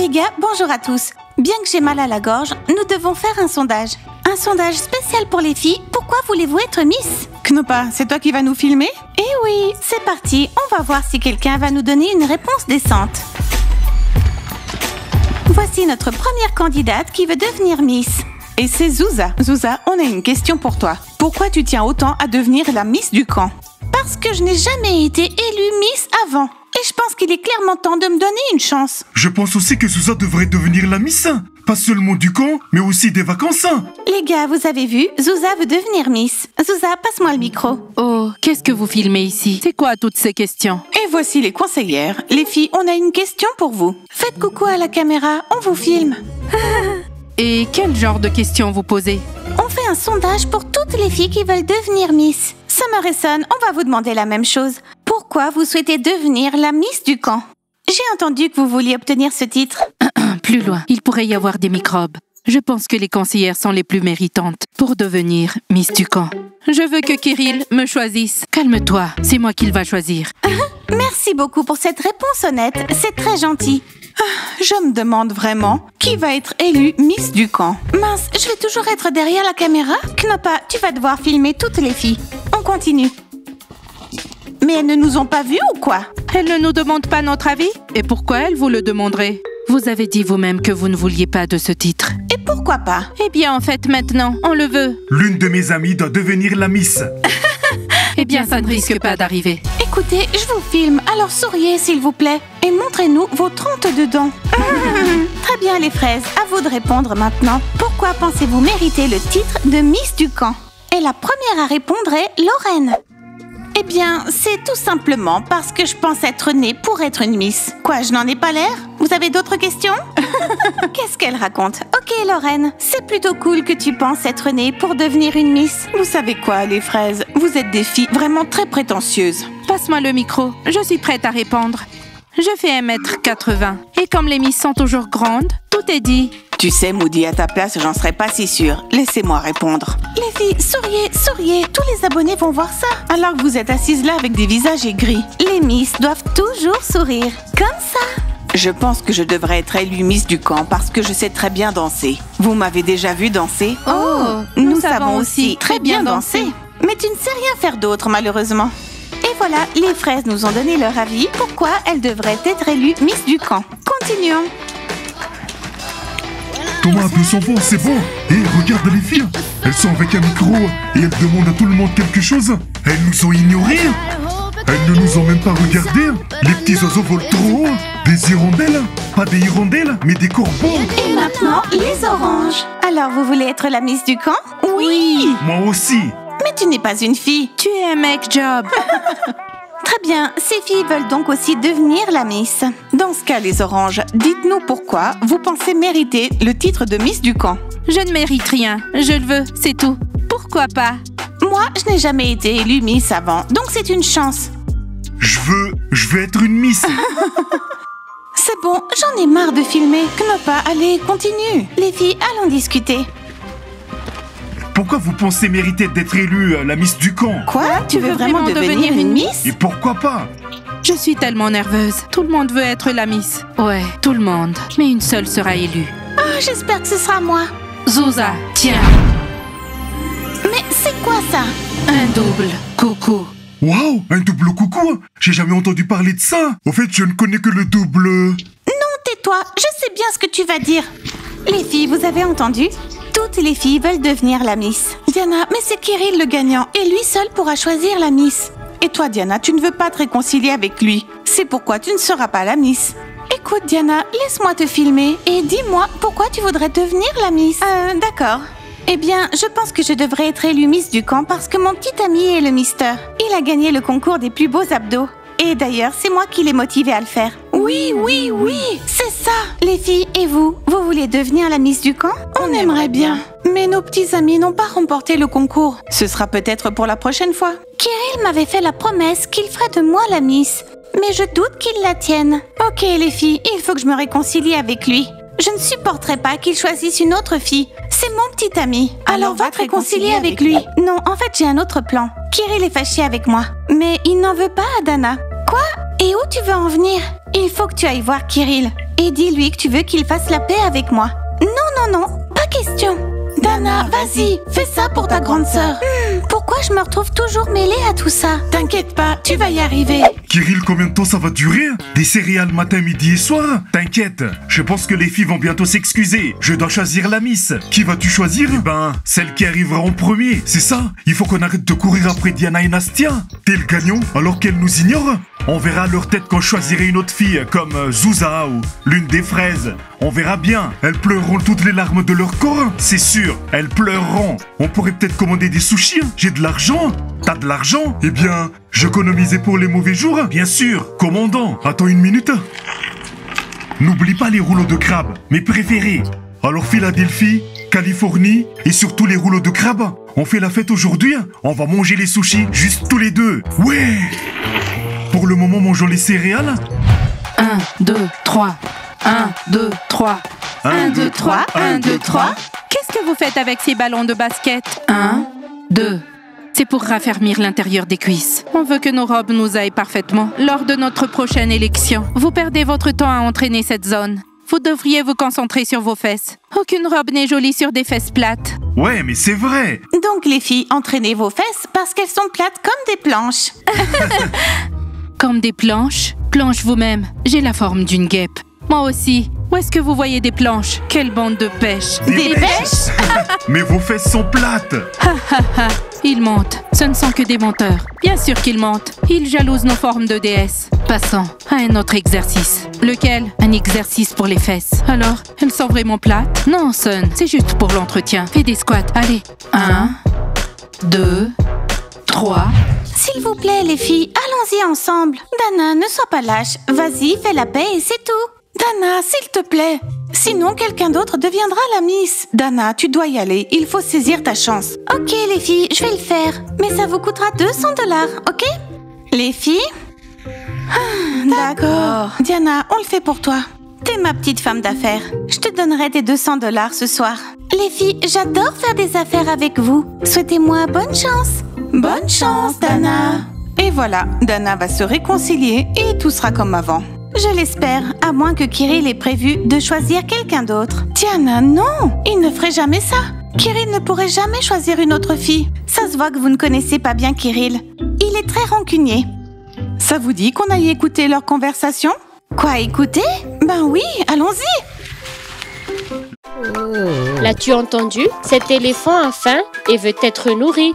Les gars, bonjour à tous. Bien que j'ai mal à la gorge, nous devons faire un sondage. Un sondage spécial pour les filles. Pourquoi voulez-vous être Miss? Knopa, c'est toi qui vas nous filmer? Eh oui, c'est parti. On va voir si quelqu'un va nous donner une réponse décente. Voici notre première candidate qui veut devenir Miss. Et c'est Zouza. Zouza, on a une question pour toi. Pourquoi tu tiens autant à devenir la Miss du camp? Parce que je n'ai jamais été élue Miss avant. Et je pense qu'il est clairement temps de me donner une chance. Je pense aussi que Zouza devrait devenir la Miss. Pas seulement du camp, mais aussi des vacances. Les gars, vous avez vu, Zouza veut devenir Miss. Zouza, passe-moi le micro. Oh, qu'est-ce que vous filmez ici? C'est quoi toutes ces questions? Et voici les conseillères. Les filles, on a une question pour vous. Faites coucou à la caméra, on vous filme. Et quel genre de questions vous posez? On fait un sondage pour toutes les filles qui veulent devenir Miss. Summer et Son, on va vous demander la même chose. Pourquoi vous souhaitez devenir la Miss du camp? J'ai entendu que vous vouliez obtenir ce titre. Plus loin, il pourrait y avoir des microbes. Je pense que les conseillères sont les plus méritantes pour devenir Miss du camp. Je veux que Kirill me choisisse. Calme-toi, c'est moi qu'il va choisir. Merci beaucoup pour cette réponse honnête, c'est très gentil. Je me demande vraiment qui va être élu Miss du camp. Mince, je vais toujours être derrière la caméra? Knopa, tu vas devoir filmer toutes les filles. On continue. Mais elles ne nous ont pas vues ou quoi? Elles ne nous demandent pas notre avis? Et pourquoi elles vous le demanderaient? Vous avez dit vous-même que vous ne vouliez pas de ce titre. Et pourquoi pas? Eh bien, en fait, maintenant, on le veut. L'une de mes amies doit devenir la Miss. Eh bien, ça ne risque pas d'arriver. Écoutez, je vous filme, alors souriez s'il vous plaît. Et montrez-nous vos 32 dents. Très bien les fraises, à vous de répondre maintenant. Pourquoi pensez-vous mériter le titre de Miss du camp? Et la première à répondre est Lorraine. Eh bien, c'est tout simplement parce que je pense être née pour être une Miss. Quoi, je n'en ai pas l'air? Vous avez d'autres questions? Qu'est-ce qu'elle raconte? Ok, Lorraine, c'est plutôt cool que tu penses être née pour devenir une Miss. Vous savez quoi, les fraises? Vous êtes des filles vraiment très prétentieuses. Passe-moi le micro, je suis prête à répondre. Je fais 1m80. Et comme les Miss sont toujours grandes, tout est dit. Tu sais, Moody, à ta place, j'en serais pas si sûre. Laissez-moi répondre. Les filles, souriez, souriez. Tous les abonnés vont voir ça. Alors que vous êtes assises là avec des visages aigris. Les Miss doivent toujours sourire. Comme ça. Je pense que je devrais être élue Miss du camp parce que je sais très bien danser. Vous m'avez déjà vu danser? Oh, nous savons aussi très bien danser. Mais tu ne sais rien faire d'autre, malheureusement. Et voilà, les fraises nous ont donné leur avis. Pourquoi elles devraient être élues Miss du camp. Continuons. Thomas a peu son vent, c'est bon. Et regarde les filles. Elles sont avec un micro et elles demandent à tout le monde quelque chose. Elles nous ont ignorés. Elles ne nous ont même pas regardés. Les petits oiseaux volent trop haut. Des hirondelles. Pas des hirondelles, mais des corbeaux. Et maintenant, les oranges. Alors, vous voulez être la Miss du camp? Oui. Moi aussi. Mais tu n'es pas une fille. Tu es un mec job. Très bien, ces filles veulent donc aussi devenir la Miss. Dans ce cas, les oranges, dites-nous pourquoi vous pensez mériter le titre de Miss du camp. Je ne mérite rien, je le veux, c'est tout. Pourquoi pas? Moi, je n'ai jamais été élue Miss avant, donc c'est une chance. Je veux être une Miss. C'est bon, j'en ai marre de filmer. Knopa, allez, continue. Les filles, allons discuter. Pourquoi vous pensez mériter d'être élue la Miss du camp? Quoi? Tu veux vraiment devenir une Miss? Et pourquoi pas? Je suis tellement nerveuse. Tout le monde veut être la Miss. Ouais, tout le monde. Mais une seule sera élue. Oh, j'espère que ce sera moi. Zouza, tiens. Mais c'est quoi ça? Un double coucou. Waouh, un double coucou? J'ai jamais entendu parler de ça. Au fait, je ne connais que le double... Non, tais-toi, je sais bien ce que tu vas dire. Les filles, vous avez entendu? Toutes les filles veulent devenir la Miss. Diana, mais c'est Kirill le gagnant et lui seul pourra choisir la Miss. Et toi, Diana, tu ne veux pas te réconcilier avec lui. C'est pourquoi tu ne seras pas la Miss. Écoute, Diana, laisse-moi te filmer et dis-moi pourquoi tu voudrais devenir la Miss. D'accord. Eh bien, je pense que je devrais être élue Miss du camp parce que mon petit ami est le Mister. Il a gagné le concours des plus beaux abdos. Et d'ailleurs, c'est moi qui l'ai motivé à le faire. Oui, oui, oui, c'est ça. Les filles, et vous? Vous voulez devenir la Miss du camp? On aimerait bien. Mais nos petits amis n'ont pas remporté le concours. Ce sera peut-être pour la prochaine fois. Kirill m'avait fait la promesse qu'il ferait de moi la Miss. Mais je doute qu'il la tienne. Ok, les filles, il faut que je me réconcilie avec lui. Je ne supporterai pas qu'il choisisse une autre fille. C'est mon petit ami. Alors va te réconcilier avec lui. Non, en fait, j'ai un autre plan. Kirill est fâché avec moi. Mais il n'en veut pas à Dana. Quoi? Et où tu veux en venir? Il faut que tu ailles voir Kirill. et dis-lui que tu veux qu'il fasse la paix avec moi. Non, pas question. Dana, vas-y, fais ça pour ta grande sœur. Pourquoi je me retrouve toujours mêlée à tout ça? T'inquiète pas, tu vas y arriver. Kirill, combien de temps ça va durer? Des céréales matin, midi et soir? T'inquiète, je pense que les filles vont bientôt s'excuser. Je dois choisir la Miss. Qui vas-tu choisir? Ben, celle qui arrivera en premier, c'est ça? Il faut qu'on arrête de courir après Diana et Nastia. T'es le gagnant alors qu'elles nous ignorent? On verra à leur tête quand je choisirai une autre fille comme Zouza ou l'une des fraises. On verra bien. Elles pleureront toutes les larmes de leur corps, c'est sûr. Elles pleureront. On pourrait peut-être commander des sushis. J'ai de l'argent. T'as de l'argent? Eh bien, j'économisais pour les mauvais jours. Bien sûr. Commandant, attends une minute. N'oublie pas les rouleaux de crabe, mes préférés. Alors Philadelphie, Californie et surtout les rouleaux de crabe. On fait la fête aujourd'hui. On va manger les sushis juste tous les deux. Ouais. Pour le moment, mangeons les céréales. 1, 2, 3. 1, 2, 3. 1, 2, 3, 1, 2, 3. Qu'est-ce que vous faites avec ces ballons de basket? 1, 2. C'est pour raffermir l'intérieur des cuisses. On veut que nos robes nous aillent parfaitement lors de notre prochaine élection. Vous perdez votre temps à entraîner cette zone. Vous devriez vous concentrer sur vos fesses. Aucune robe n'est jolie sur des fesses plates. Ouais, mais c'est vrai. Donc les filles, entraînez vos fesses parce qu'elles sont plates comme des planches. Comme des planches? Planche vous-même. J'ai la forme d'une guêpe. Moi aussi. Où est-ce que vous voyez des planches? Quelle bande de pêche! Des pêches? Mais vos fesses sont plates. Ils mentent. Ce ne sont que des menteurs. Bien sûr qu'ils mentent. Ils jalousent nos formes de déesses. Passons à un autre exercice. Lequel? Un exercice pour les fesses. Alors, elles sont vraiment plates? Non, Sun, c'est juste pour l'entretien. Fais des squats. Allez. 1, 2, 3... S'il vous plaît, les filles, allons-y ensemble. Dana, ne sois pas lâche. Vas-y, fais la paix et c'est tout. Dana, s'il te plaît. Sinon, quelqu'un d'autre deviendra la Miss. Dana, tu dois y aller. Il faut saisir ta chance. Ok, les filles, je vais le faire. Mais ça vous coûtera 200 $, ok? Les filles? D'accord. Diana, on le fait pour toi. T'es ma petite femme d'affaires. Je te donnerai tes 200 $ ce soir. Les filles, j'adore faire des affaires avec vous. Souhaitez-moi bonne chance. Bonne chance, Dana. Et voilà, Dana va se réconcilier et tout sera comme avant. Je l'espère, à moins que Kirill ait prévu de choisir quelqu'un d'autre. Diana, non, il ne ferait jamais ça. Kirill ne pourrait jamais choisir une autre fille. Ça se voit que vous ne connaissez pas bien Kirill. Il est très rancunier. Ça vous dit qu'on aille écouter leur conversation? Quoi, écouter? Ben oui, allons-y. L'as-tu entendu? Cet éléphant a faim et veut être nourri.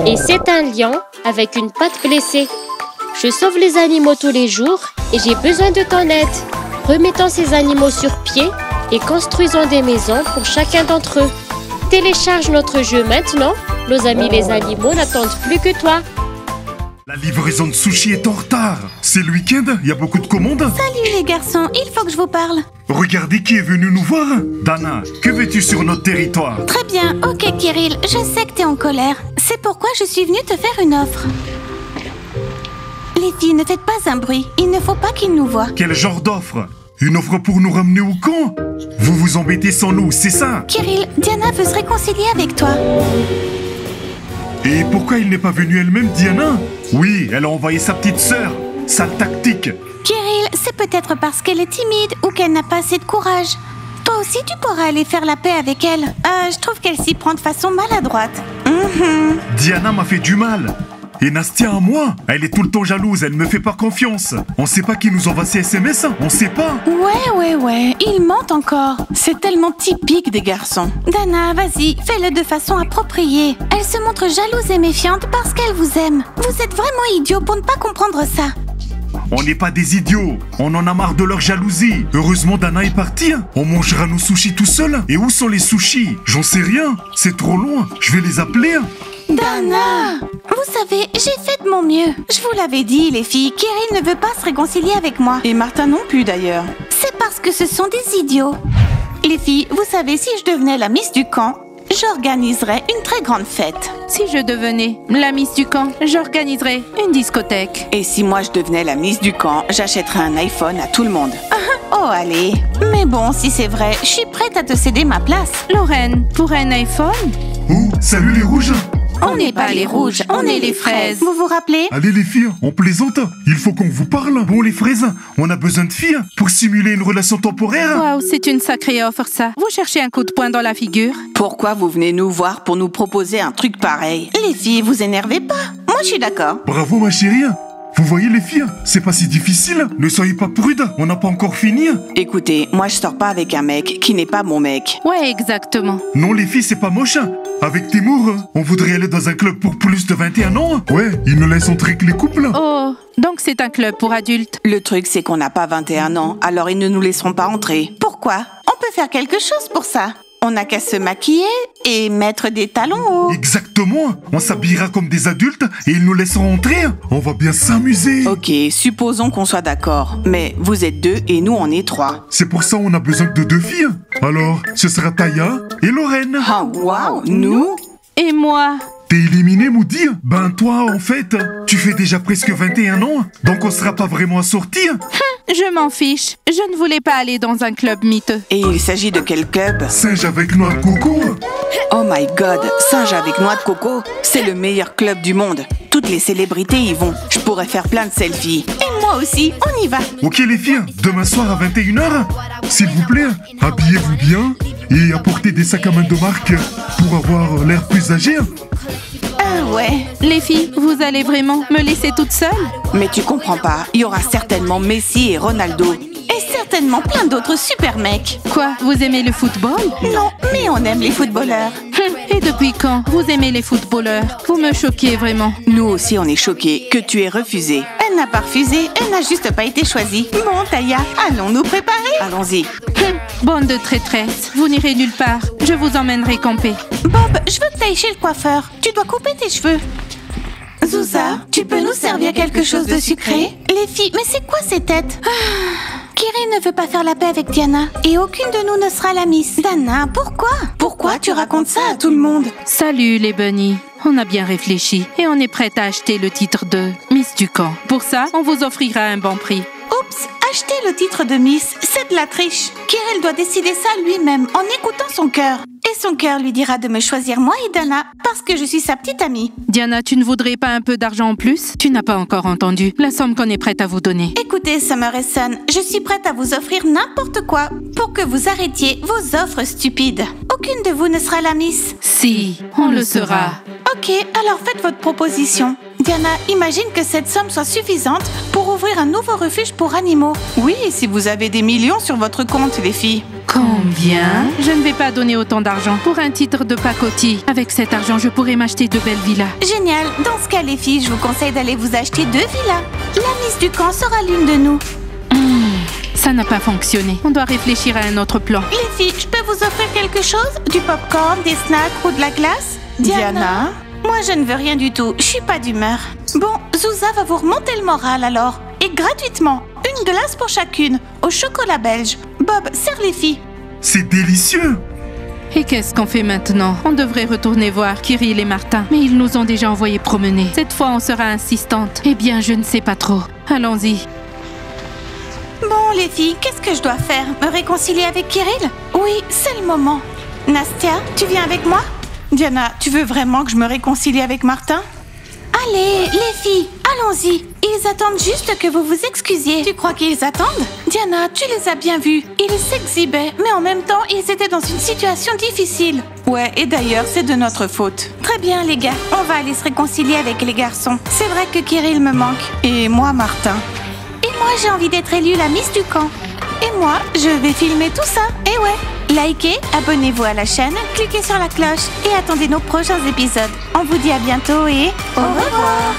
Et c'est un lion avec une patte blessée. Je sauve les animaux tous les jours et j'ai besoin de ton aide. Remettons ces animaux sur pied et construisons des maisons pour chacun d'entre eux. Télécharge notre jeu maintenant. Nos amis les animaux n'attendent plus que toi. La livraison de sushi est en retard. C'est le week-end, il y a beaucoup de commandes. Salut les garçons, il faut que je vous parle. Regardez qui est venu nous voir. Dana, que veux-tu sur notre territoire? Très bien, ok Kirill, je sais que t'es en colère. C'est pourquoi je suis venue te faire une offre. Les filles, ne faites pas un bruit. Il ne faut pas qu'ils nous voient. Quel genre d'offre? Une offre pour nous ramener au camp? Vous vous embêtez sans nous, c'est ça? Kirill, Diana veut se réconcilier avec toi. Et pourquoi il n'est pas venu elle-même, Diana? Oui, elle a envoyé sa petite sœur. Sale tactique. Kirill, c'est peut-être parce qu'elle est timide ou qu'elle n'a pas assez de courage. Toi aussi, tu pourras aller faire la paix avec elle. Je trouve qu'elle s'y prend de façon maladroite. Diana m'a fait du mal. Et Nastia à moi, elle est tout le temps jalouse, elle ne me fait pas confiance. On sait pas qui nous envoie ces SMS, on sait pas. Ouais, ils mentent encore. C'est tellement typique des garçons. Dana, vas-y, fais-le de façon appropriée. Elle se montre jalouse et méfiante parce qu'elle vous aime. Vous êtes vraiment idiot pour ne pas comprendre ça. On n'est pas des idiots, on en a marre de leur jalousie. Heureusement Dana est partie, on mangera nos sushis tout seul. Et où sont les sushis? J'en sais rien, c'est trop loin, je vais les appeler. Dana! Vous savez, j'ai fait de mon mieux. Je vous l'avais dit, les filles, Kirill ne veut pas se réconcilier avec moi. Et Martin non plus d'ailleurs. C'est parce que ce sont des idiots. Les filles, vous savez, si je devenais la Miss du camp, j'organiserais une très grande fête. Si je devenais la Miss du camp, j'organiserais une discothèque. Et si moi je devenais la Miss du camp, j'achèterais un iPhone à tout le monde. Oh allez. Mais bon, si c'est vrai, je suis prête à te céder ma place. Lorraine, pour un iPhone? Oh, salut les rouges. On n'est pas les rouges, on est les fraises. Vous vous rappelez? Allez les filles, on plaisante. Il faut qu'on vous parle. Bon les fraises, on a besoin de filles pour simuler une relation temporaire. Waouh, c'est une sacrée offre ça. Vous cherchez un coup de poing dans la figure? Pourquoi vous venez nous voir pour nous proposer un truc pareil? Les filles, vous énervez pas. Moi, je suis d'accord. Bravo ma chérie. Vous voyez les filles, c'est pas si difficile. Ne soyez pas prudes, on n'a pas encore fini. Écoutez, moi je sors pas avec un mec qui n'est pas mon mec. Ouais, exactement. Non les filles, c'est pas moche. Avec Timur, on voudrait aller dans un club pour plus de 21 ans. Ouais, ils ne laissent entrer que les couples. Oh, donc c'est un club pour adultes. Le truc c'est qu'on n'a pas 21 ans, alors ils ne nous laisseront pas entrer. Pourquoi? On peut faire quelque chose pour ça. On n'a qu'à se maquiller et mettre des talons hauts. Exactement. On s'habillera comme des adultes et ils nous laisseront entrer. On va bien s'amuser. Ok, supposons qu'on soit d'accord. Mais vous êtes 2 et nous on est 3. C'est pour ça on a besoin de 2 filles. Alors, ce sera Taya et Lorraine. Oh waouh, nous? Et moi? T'es éliminé, Moody? Ben toi, en fait, tu fais déjà presque 21 ans, donc on sera pas vraiment assortis. Je m'en fiche. Je ne voulais pas aller dans un club miteux. Et il s'agit de quel club? Singe avec noix de coco. Oh my god, singe avec noix de coco, c'est le meilleur club du monde. Toutes les célébrités y vont. Je pourrais faire plein de selfies. Et moi aussi, on y va. Ok les filles, demain soir à 21h, s'il vous plaît, habillez-vous bien et apportez des sacs à main de marque pour avoir l'air plus âgé. Ouais. Les filles, vous allez vraiment me laisser toute seule? Mais tu comprends pas, il y aura certainement Messi et Ronaldo. Et certainement plein d'autres super mecs. Quoi, vous aimez le football? Non, mais on aime les footballeurs. Et depuis quand vous aimez les footballeurs? Vous me choquez vraiment. Nous aussi on est choqués que tu aies refusé. Elle n'a pas refusé, elle n'a juste pas été choisie. Bon, Taya, allons nous préparer? Allons-y. Bande de traîtresses, vous n'irez nulle part. Je vous emmènerai camper. Bob, je veux que t'ailles chez le coiffeur. Tu dois couper tes cheveux. Zouza, tu peux nous servir quelque chose de sucré? Les filles, mais c'est quoi ces têtes? Kirill ne veut pas faire la paix avec Diana. Et aucune de nous ne sera la Miss. Dana, pourquoi? Pourquoi tu racontes ça à tout le monde? Salut les bunnies. On a bien réfléchi et on est prête à acheter le titre de Miss du camp. Pour ça, on vous offrira un bon prix. Oups, acheter le titre de Miss, c'est de la triche. Kirill doit décider ça lui-même en écoutant son cœur. Et son cœur lui dira de me choisir moi et Dana parce que je suis sa petite amie. Diana, tu ne voudrais pas un peu d'argent en plus? Tu n'as pas encore entendu la somme qu'on est prête à vous donner. Écoutez, Summer et Sun, je suis prête à vous offrir n'importe quoi pour que vous arrêtiez vos offres stupides. Aucune de vous ne sera la Miss. Si, on le sera. Ok, alors faites votre proposition. Diana, imagine que cette somme soit suffisante pour ouvrir un nouveau refuge pour animaux. Oui, si vous avez des millions sur votre compte, les filles. Combien? Je ne vais pas donner autant d'argent pour un titre de pacotille. Avec cet argent, je pourrais m'acheter de belles villas. Génial. Dans ce cas, les filles, je vous conseille d'aller vous acheter 2 villas. La Miss du camp sera l'une de nous. Ça n'a pas fonctionné. On doit réfléchir à un autre plan. Les filles, je peux vous offrir quelque chose? Du popcorn, des snacks ou de la glace? Diana? Moi, je ne veux rien du tout. Je suis pas d'humeur. Bon, Zouza va vous remonter le moral alors. Et gratuitement. Une glace pour chacune. Au chocolat belge. Bob, serre les filles. C'est délicieux. Et qu'est-ce qu'on fait maintenant? On devrait retourner voir Kirill et Martin. Mais ils nous ont déjà envoyés promener. Cette fois, on sera insistante. Eh bien, je ne sais pas trop. Allons-y. Bon, les filles, qu'est-ce que je dois faire? Me réconcilier avec Kirill? Oui, c'est le moment. Nastia, tu viens avec moi? Diana, tu veux vraiment que je me réconcilie avec Martin? Allez, les filles, allons-y. Ils attendent juste que vous vous excusiez. Tu crois qu'ils attendent? Diana, tu les as bien vus. Ils s'exhibaient, mais en même temps, ils étaient dans une situation difficile. Ouais, et d'ailleurs, c'est de notre faute. Très bien, les gars. On va aller se réconcilier avec les garçons. C'est vrai que Kirill me manque. Et moi, Martin. Et moi, j'ai envie d'être élue la Miss du camp. Et moi, je vais filmer tout ça. Et ouais. Likez, abonnez-vous à la chaîne, cliquez sur la cloche et attendez nos prochains épisodes. On vous dit à bientôt et au revoir.